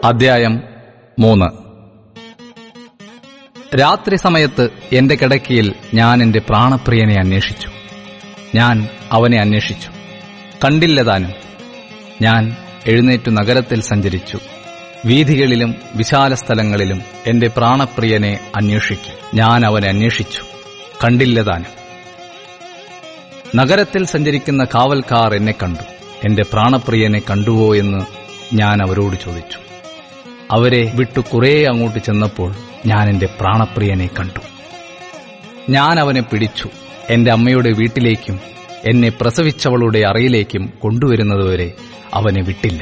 അധ്യായം 3. രാത്രി സമയത്ത് എന്റെ കിടക്കയിൽ ഞാൻ എന്റെ പ്രാണപ്രിയനെ അന്വേഷിച്ചു. ഞാൻ അവനെ അന്വേഷിച്ചു, കണ്ടില്ലതാനും. ഞാൻ എഴുന്നേറ്റു നഗരത്തിൽ സഞ്ചരിച്ചു. വീഥികളിലും വിശാല സ്ഥലങ്ങളിലും എന്റെ പ്രാണപ്രിയനെ അന്വേഷിക്കും. ഞാൻ അവനെ അന്വേഷിച്ചു, കണ്ടില്ലതാനും. നഗരത്തിൽ സഞ്ചരിക്കുന്ന കാവൽക്കാർ എന്നെ കണ്ടു. എന്റെ പ്രാണപ്രിയനെ കണ്ടുവോ എന്ന് ഞാൻ അവരോട് ചോദിച്ചു. അവരെ വിട്ടു കുറേ അങ്ങോട്ട് ചെന്നപ്പോൾ ഞാൻ എന്റെ പ്രാണപ്രിയനെ കണ്ടു. ഞാൻ അവനെ പിടിച്ചു എന്റെ അമ്മയുടെ വീട്ടിലേക്കും എന്നെ പ്രസവിച്ചവളുടെ അറയിലേക്കും കൊണ്ടുവരുന്നതുവരെ അവനെ വിട്ടില്ല.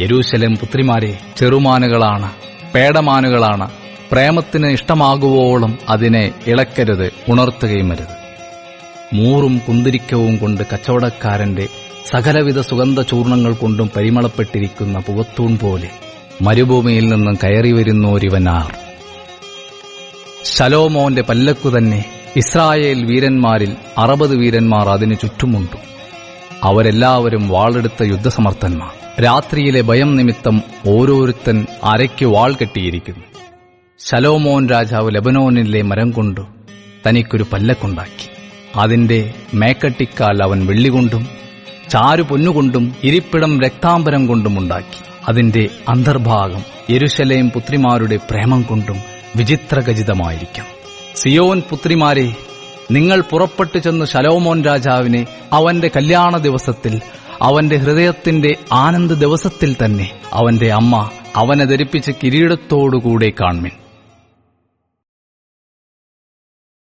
യെരൂശലേം പുത്രിമാരെ, ചെറുമാനുകളാണ്, പേടമാനുകളാണ്. പ്രേമത്തിന് ഇഷ്ടമാകുവോളം അതിനെ ഇളക്കരുത്, ഉണർത്തുകയും അരുത്. മൂറും കുന്തിരിക്കവും കൊണ്ട് കച്ചവടക്കാരന്റെ സകലവിധ സുഗന്ധ ചൂർണങ്ങൾ കൊണ്ടും പരിമളപ്പെട്ടിരിക്കുന്ന പുകത്തൂൺ പോലെ മരുഭൂമിയിൽ നിന്നും കയറി വരുന്നോരിവനാർ. ശലോമോന്റെ പല്ലക്കു തന്നെ ഇസ്രായേൽ വീരന്മാരിൽ 60 വീരന്മാർ അതിനു ചുറ്റുമുണ്ട്. അവരെല്ലാവരും വാളെടുത്ത യുദ്ധസമർത്ഥന്മാർ. രാത്രിയിലെ ഭയം നിമിത്തം ഓരോരുത്തൻ അരയ്ക്ക് വാൾ കെട്ടിയിരിക്കുന്നു. ശലോമോൻ രാജാവ് ലെബനോനിലെ മരം കൊണ്ടു തനിക്കൊരു പല്ലക്കുണ്ടാക്കി. അതിന്റെ മേക്കട്ടിക്കാൽ അവൻ വെള്ളികൊണ്ടും ചാരു പൊന്നുകൊണ്ടും ഇരിപ്പിടം രക്താംബരം കൊണ്ടും ഉണ്ടാക്കി. അതിന്റെ അന്തർഭാഗം യെരൂശലേം പുത്രിമാരുടെ പ്രേമം കൊണ്ടും വിചിത്രഖചിതമായിരിക്കും. സിയോൻ പുത്രിമാരെ, നിങ്ങൾ പുറപ്പെട്ടു ചെന്ന് ശലോമോൻ രാജാവിനെ അവന്റെ കല്യാണ ദിവസത്തിൽ, അവന്റെ ഹൃദയത്തിന്റെ ആനന്ദ ദിവസത്തിൽ തന്നെ അവന്റെ അമ്മ അവനെ ധരിപ്പിച്ച കിരീടത്തോടുകൂടെ കാൺമിൻ.